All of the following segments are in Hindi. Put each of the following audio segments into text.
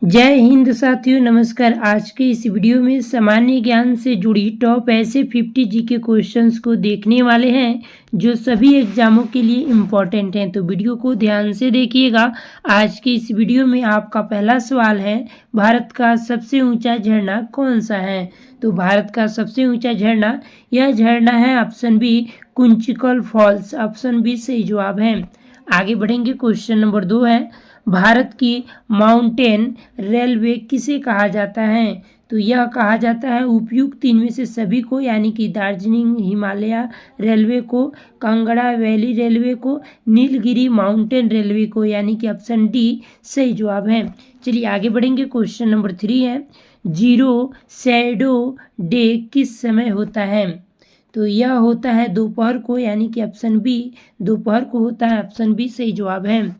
जय हिंद साथियों, नमस्कार। आज के इस वीडियो में सामान्य ज्ञान से जुड़ी टॉप ऐसे 50 जीके क्वेश्चंस को देखने वाले हैं जो सभी एग्जामों के लिए इम्पॉर्टेंट हैं। तो वीडियो को ध्यान से देखिएगा। आज के इस वीडियो में आपका पहला सवाल है, भारत का सबसे ऊंचा झरना कौन सा है? तो भारत का सबसे ऊंचा झरना, यह झरना है option B, Kunchikal Falls. Option B सही जवाब है। आगे बढ़ेंगे। क्वेश्चन नंबर 2 है, भारत की माउंटेन रेलवे किसे कहा जाता है? तो यह कहा जाता है उपयुक्त इनमें से सभी को, यानी कि दार्जिलिंग हिमालय रेलवे को, कांगड़ा वैली रेलवे को, नीलगिरी माउंटेन रेलवे को, यानी कि ऑप्शन डी सही जवाब है। चलिए आगे बढ़ेंगे। क्वेश्चन नंबर 3 है, जीरो शैडो डे किस समय होता है? तो यह होता है दोपहर को, यानी कि ऑप्शन बी दोपहर को होता है। ऑप्शन बी सही जवाब है।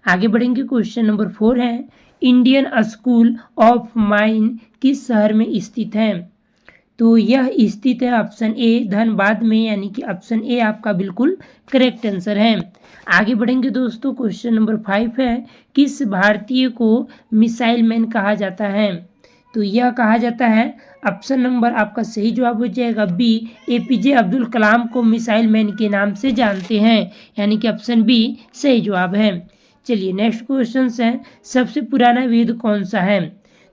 आगे बढ़ेंगे। क्वेश्चन नंबर 4 है, इंडियन स्कूल ऑफ माइन किस शहर में स्थित है? तो यह स्थित है ऑप्शन ए धनबाद में, यानी कि ऑप्शन ए आपका बिल्कुल करेक्ट आंसर है। आगे बढ़ेंगे दोस्तों। क्वेश्चन नंबर 5 है, किस भारतीय को मिसाइल मैन कहा जाता है? तो यह कहा जाता है, ऑप्शन नंबर आपका सही जवाब हो जाएगा बी, एपीजे अब्दुल कलाम को मिसाइल मैन के नाम से जानते हैं, यानी कि ऑप्शन बी सही जवाब है। चलिए नेक्स्ट क्वेश्चन है, सबसे पुराना वेद कौन सा है?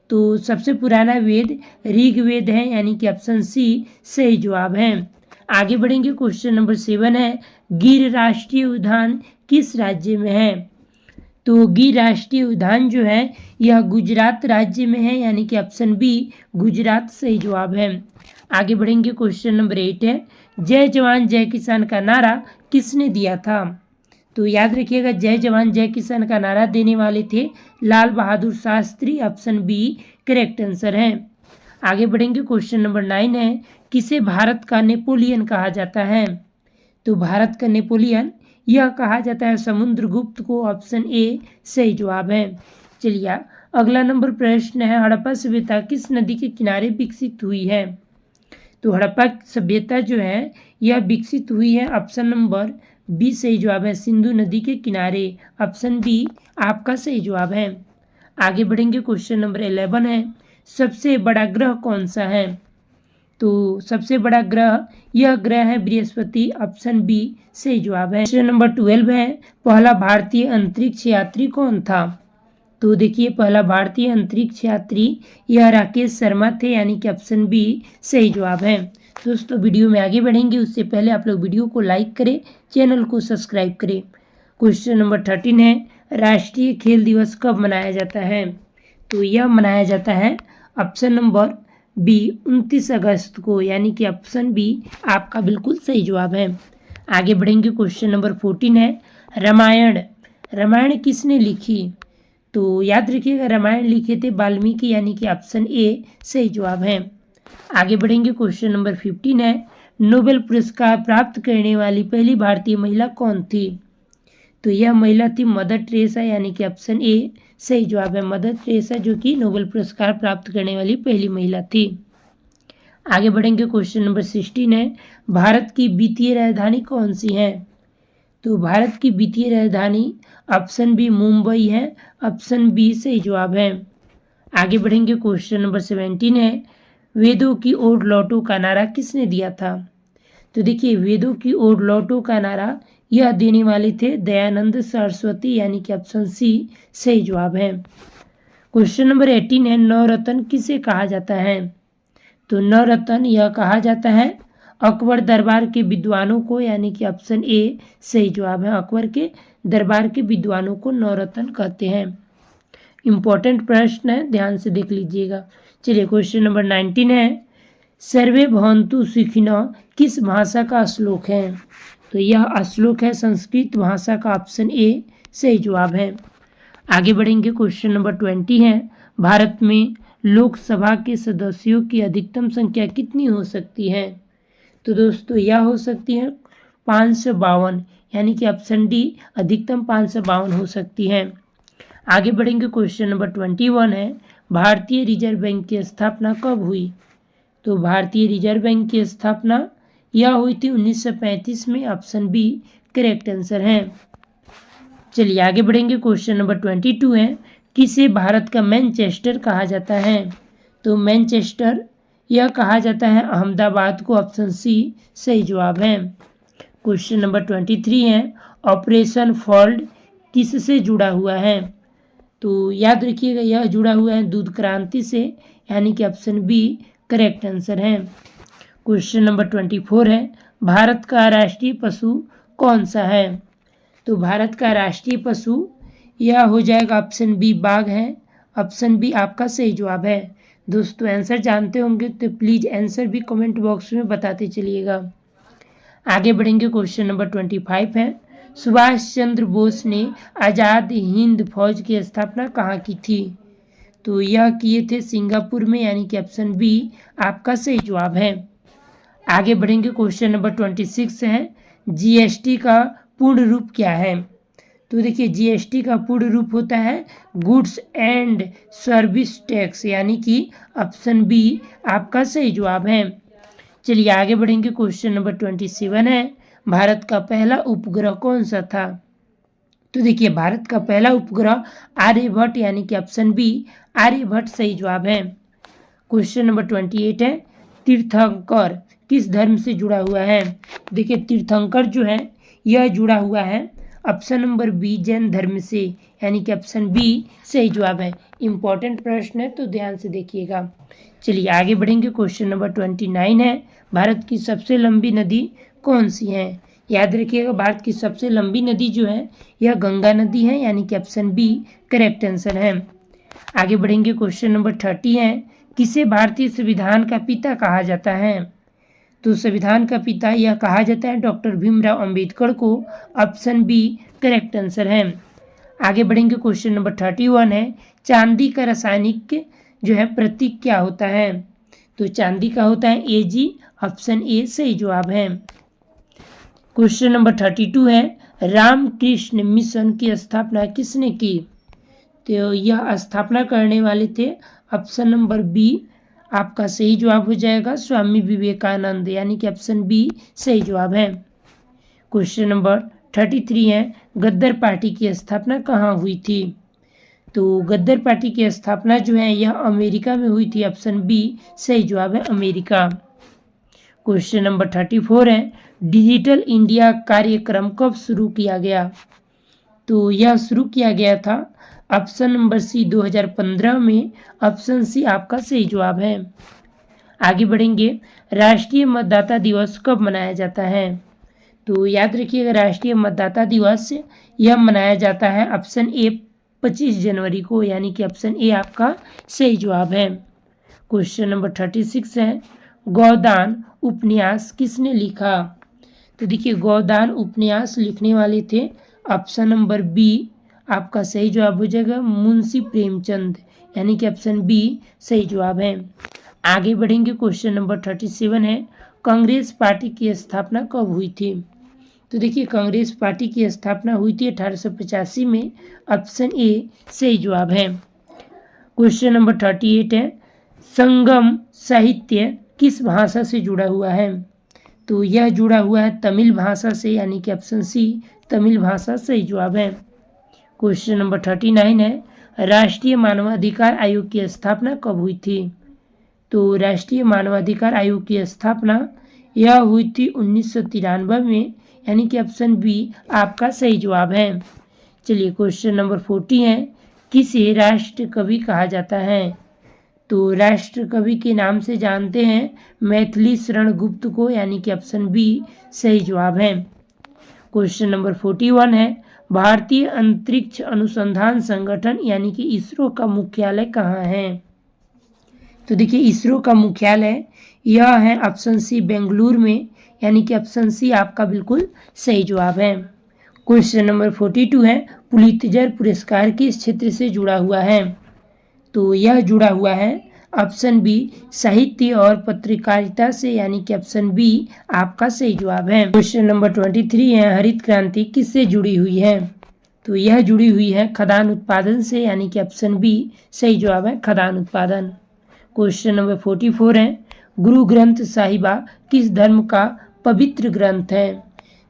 तो सबसे पुराना वेद ऋग्वेद है, यानी कि ऑप्शन सी सही जवाब है। आगे बढ़ेंगे। क्वेश्चन नंबर 7 है, गिर राष्ट्रीय उद्यान किस राज्य में है? तो गिर राष्ट्रीय उद्यान जो है यह गुजरात राज्य में है, यानी कि ऑप्शन बी गुजरात सही जवाब है। आगे बढ़ेंगे। क्वेश्चन नंबर 8 है, जय जवान जय किसान का नारा किसने दिया था? तो याद रखिएगा, जय जवान जय किसान का नारा देने वाले थे Lal Bahadur Shastri. Option B correct answer है। आगे बढ़ेंगे। क्वेश्चन नंबर 9 है, किसे भारत का नेपोलियन कहा जाता है? तो भारत का नेपोलियन यह कहा जाता है समुद्रगुप्त को। ऑप्शन ए सही जवाब है। चलिए अगला नंबर प्रश्न है, हड़प्पा सभ्यता किस नदी के किनारे विकसित हुई है? तो हड़प्पा सभ्यता जो है यह विकसित हुई है, ऑप्शन नंबर बी सही जवाब है, सिंधु नदी के किनारे। ऑप्शन बी आपका सही जवाब है। आगे बढ़ेंगे। क्वेश्चन नंबर 11 है, सबसे बड़ा ग्रह कौन सा है? तो सबसे बड़ा ग्रह यह ग्रह है बृहस्पति। ऑप्शन बी सही जवाब है। क्वेश्चन नंबर 12 है, पहला भारतीय अंतरिक्ष यात्री कौन था? तो देखिए, पहला भारतीय अंतरिक्ष यात्री यह राकेश शर्मा थे, यानी कि ऑप्शन बी सही जवाब है। दोस्तों वीडियो में आगे बढ़ेंगे उससे पहले आप लोग वीडियो को लाइक करें, चैनल को सब्सक्राइब करें। क्वेश्चन नंबर 13 है, राष्ट्रीय खेल दिवस कब मनाया जाता है? तो यह मनाया जाता है ऑप्शन नंबर बी 29 अगस्त को, यानी कि ऑप्शन बी आपका बिल्कुल सही जवाब है। आगे बढ़ेंगे। क्वेश्चन नंबर 14 है, रामायण किसने लिखी? तो याद रखिएगा, रामायण लिखे थे वाल्मीकि, यानी कि ऑप्शन ए सही जवाब है। आगे बढ़ेंगे। क्वेश्चन नंबर 15 है, नोबेल पुरस्कार प्राप्त करने वाली पहली भारतीय महिला कौन थी? तो यह महिला थी मदर टेरेसा, यानी कि ऑप्शन ए सही जवाब है, मदर टेरेसा, जो कि नोबेल पुरस्कार प्राप्त करने वाली पहली महिला थी। आगे बढ़ेंगे। क्वेश्चन नंबर 16 है, भारत की वित्तीय राजधानी कौन सी है? तो भारत की वित्तीय राजधानी ऑप्शन बी मुंबई है। ऑप्शन बी सही जवाब है। आगे बढ़ेंगे। क्वेश्चन नंबर 17 है, वेदों की ओर लौटो का नारा किसने दिया था? तो देखिए, वेदों की ओर लौटो का नारा यह देने वाले थे दयानंद सरस्वती, यानी कि ऑप्शन सी सही जवाब है। क्वेश्चन नंबर 18 है, नवरत्न किसे कहा जाता है? तो नवरत्न यह कहा जाता है अकबर दरबार के विद्वानों को, यानी कि ऑप्शन ए सही जवाब है, अकबर के दरबार के विद्वानों को नवरत्न कहते हैं। इंपॉर्टेंट प्रश्न है, ध्यान से देख लीजिएगा। चलिए क्वेश्चन नंबर 19 है, सर्वे भवन्तु सुखिनः किस भाषा का श्लोक है? तो यह श्लोक है संस्कृत भाषा का। ऑप्शन ए सही जवाब है। आगे बढ़ेंगे। क्वेश्चन नंबर 20 है, भारत में लोकसभा के सदस्यों की अधिकतम संख्या कितनी हो सकती है? तो दोस्तों यह हो सकती है 552, यानी कि ऑप्शन डी अधिकतम 552 हो सकती है। आगे बढ़ेंगे। क्वेश्चन नंबर 21 है, भारतीय रिजर्व बैंक की स्थापना कब हुई? तो भारतीय रिजर्व बैंक की स्थापना यह हुई थी 1935 में। ऑप्शन बी करेक्ट आंसर है। चलिए आगे बढ़ेंगे। क्वेश्चन नंबर 22 है, किसे भारत का मैनचेस्टर कहा जाता है? तो मैनचेस्टर यह कहा जाता है अहमदाबाद को। ऑप्शन सी सही जवाब है। क्वेश्चन नंबर 23 है, ऑपरेशन फोल्ड किससे जुड़ा हुआ है? तो याद रखिएगा यह जुड़ा हुआ है दूध क्रांति से, यानी कि ऑप्शन बी करेक्ट आंसर है। क्वेश्चन नंबर 24 है, भारत का राष्ट्रीय पशु कौन सा है? तो भारत का राष्ट्रीय पशु यह हो जाएगा ऑप्शन बी बाघ है। ऑप्शन बी आपका सही जवाब है। दोस्तों आंसर जानते होंगे तो प्लीज़ आंसर भी कमेंट बॉक्स में बताते चलिएगा। आगे बढ़ेंगे। क्वेश्चन नंबर 25 है, सुभाष चंद्र बोस ने आज़ाद हिंद फौज की स्थापना कहाँ की थी? तो यह किए थे सिंगापुर में, यानी कि ऑप्शन बी आपका सही जवाब है। आगे बढ़ेंगे। क्वेश्चन नंबर 26 है, जीएसटी का पूर्ण रूप क्या है? तो देखिए जीएसटी का पूर्ण रूप होता है गुड्स एंड सर्विस टैक्स, यानी कि ऑप्शन बी आपका सही जवाब है। चलिए आगे बढ़ेंगे। क्वेश्चन नंबर 27 है, भारत का पहला उपग्रह कौन सा था? तो देखिए भारत का पहला उपग्रह आर्यभट्ट, यानी कि ऑप्शन बी आर्यभट्ट सही जवाब है। क्वेश्चन नंबर 28 है, तीर्थंकर किस धर्म से जुड़ा हुआ है? देखिए तीर्थंकर जो है यह जुड़ा हुआ है ऑप्शन नंबर बी जैन धर्म से, यानी कि ऑप्शन बी सही जवाब है। इंपॉर्टेंट प्रश्न है तो ध्यान से देखिएगा। चलिए आगे बढ़ेंगे। क्वेश्चन नंबर 29 है, भारत की सबसे लंबी नदी कौन सी है? याद रखिएगा भारत की सबसे लंबी नदी जो है यह गंगा नदी है, यानी कि ऑप्शन बी करेक्ट आंसर है। आगे बढ़ेंगे। क्वेश्चन नंबर 30 है, किसे भारतीय संविधान का पिता कहा जाता है? तो संविधान का पिता यह कहा जाता है डॉक्टर भीमराव अंबेडकर को। ऑप्शन बी करेक्ट आंसर है। आगे बढ़ेंगे। क्वेश्चन नंबर 31 है, चांदी का रासायनिक जो है प्रतीक क्या होता है? तो चांदी का होता है Ag। ऑप्शन ए सही जवाब है। क्वेश्चन नंबर 32 है, रामकृष्ण मिशन की स्थापना किसने की? तो यह स्थापना करने वाले थे ऑप्शन नंबर बी आपका सही जवाब हो जाएगा स्वामी विवेकानंद, यानी कि ऑप्शन बी सही जवाब है। क्वेश्चन नंबर 33 है, गद्दर पार्टी की स्थापना कहाँ हुई थी? तो गद्दर पार्टी की स्थापना जो है यह अमेरिका में हुई थी। ऑप्शन बी सही जवाब है अमेरिका। क्वेश्चन नंबर 34 है, डिजिटल इंडिया कार्यक्रम कब शुरू किया गया? तो यह शुरू किया गया था ऑप्शन नंबर सी 2015 में। ऑप्शन सी आपका सही जवाब है। आगे बढ़ेंगे। राष्ट्रीय मतदाता दिवस कब मनाया जाता है? तो याद रखिएगा राष्ट्रीय मतदाता दिवस यह मनाया जाता है ऑप्शन ए 25 जनवरी को, यानी कि ऑप्शन ए आपका सही जवाब है। क्वेश्चन नंबर 36 है, गोदान उपन्यास किसने लिखा? तो देखिए गोदान उपन्यास लिखने वाले थे ऑप्शन नंबर बी आपका सही जवाब हो जाएगा मुंशी प्रेमचंद, यानी कि ऑप्शन बी सही जवाब है। आगे बढ़ेंगे। क्वेश्चन नंबर 37 है, कांग्रेस पार्टी की स्थापना कब हुई थी? तो देखिए कांग्रेस पार्टी की स्थापना हुई थी 1885 में। ऑप्शन ए सही जवाब है। क्वेश्चन नंबर 38 है, संगम साहित्य किस भाषा से जुड़ा हुआ है? तो यह जुड़ा हुआ है तमिल भाषा से, यानी कि ऑप्शन सी तमिल भाषा सही जवाब है। क्वेश्चन नंबर 39 है, राष्ट्रीय मानवाधिकार आयोग की स्थापना कब हुई थी? तो राष्ट्रीय मानवाधिकार आयोग की स्थापना यह हुई थी 1993 में, यानी कि ऑप्शन बी आपका सही जवाब है। चलिए क्वेश्चन नंबर 40 है, किसे राष्ट्र कवि कहा जाता है? तो राष्ट्र कवि के नाम से जानते हैं मैथिली शरण गुप्त को, यानी कि ऑप्शन बी सही जवाब है। क्वेश्चन नंबर 41 है, भारतीय अंतरिक्ष अनुसंधान संगठन यानी कि इसरो का मुख्यालय कहाँ है? तो देखिए इसरो का मुख्यालय यह है ऑप्शन सी बेंगलुरु में, यानी कि ऑप्शन सी आपका बिल्कुल सही जवाब है। क्वेश्चन नंबर 42 है, पुलित्जर पुरस्कार किस क्षेत्र से जुड़ा हुआ है? तो यह जुड़ा हुआ है ऑप्शन बी साहित्य और पत्रकारिता से, यानी कि ऑप्शन बी आपका सही जवाब है। क्वेश्चन नंबर 23 है, हरित क्रांति किससे जुड़ी हुई है? तो यह जुड़ी हुई है खदान उत्पादन से, यानी कि ऑप्शन बी सही जवाब है खदान उत्पादन। क्वेश्चन नंबर 44 है, गुरु ग्रंथ साहिबा किस धर्म का पवित्र ग्रंथ है?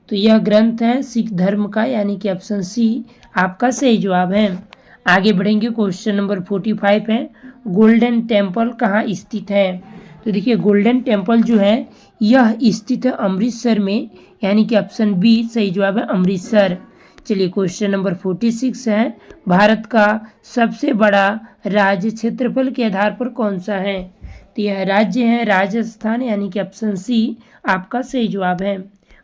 तो यह ग्रंथ है सिख धर्म का, यानी कि ऑप्शन सी आपका सही जवाब है। आगे बढ़ेंगे, क्वेश्चन नंबर 45 है, गोल्डन टेम्पल कहाँ स्थित है। तो देखिए गोल्डन टेम्पल जो है यह स्थित है अमृतसर में, यानी कि ऑप्शन बी सही जवाब है अमृतसर। चलिए क्वेश्चन नंबर 46 है, भारत का सबसे बड़ा राज्य क्षेत्रफल के आधार पर कौन सा है। तो यह राज्य है राजस्थान, यानी कि ऑप्शन सी आपका सही जवाब है।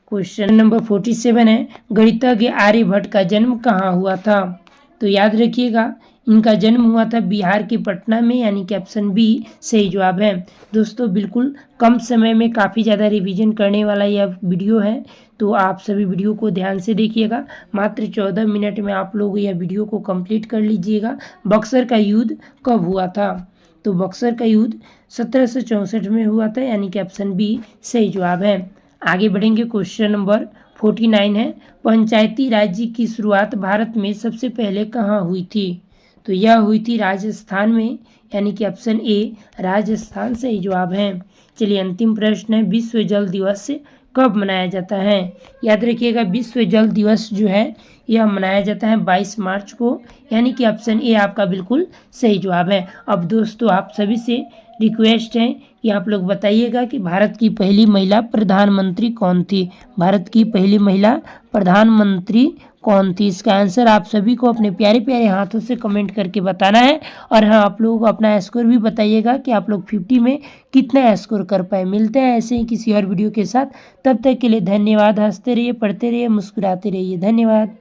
क्वेश्चन नंबर 47 है, गणितज्ञ आर्यभट्ट का जन्म कहाँ हुआ था। तो याद रखिएगा इनका जन्म हुआ था बिहार के पटना में, यानी कि ऑप्शन बी सही जवाब है। दोस्तों बिल्कुल कम समय में काफ़ी ज़्यादा रिवीजन करने वाला यह वीडियो है, तो आप सभी वीडियो को ध्यान से देखिएगा। मात्र 14 मिनट में आप लोग यह वीडियो को कंप्लीट कर लीजिएगा। बक्सर का युद्ध कब हुआ था। तो बक्सर का युद्ध 1764 में हुआ था, यानी कि ऑप्शन बी सही जवाब है। आगे बढ़ेंगे, क्वेश्चन नंबर 49 है, पंचायती राज्य की शुरुआत भारत में सबसे पहले कहाँ हुई थी। तो यह हुई थी राजस्थान में, यानी कि ऑप्शन ए राजस्थान सही जवाब है। चलिए अंतिम प्रश्न है, विश्व जल दिवस कब मनाया जाता है। याद रखिएगा विश्व जल दिवस जो है यह मनाया जाता है 22 मार्च को, यानी कि ऑप्शन ए आपका बिल्कुल सही जवाब है। अब दोस्तों आप सभी से रिक्वेस्ट है कि आप लोग बताइएगा कि भारत की पहली महिला प्रधानमंत्री कौन थी। भारत की पहली महिला प्रधानमंत्री कौन थी, इसका आंसर आप सभी को अपने प्यारे प्यारे हाथों से कमेंट करके बताना है। और हाँ आप लोग अपना स्कोर भी बताइएगा कि आप लोग 50 में कितना स्कोर कर पाए। मिलते हैं ऐसे ही किसी और वीडियो के साथ, तब तक के लिए धन्यवाद। हंसते रहिए, पढ़ते रहिए, मुस्कुराते रहिए। धन्यवाद।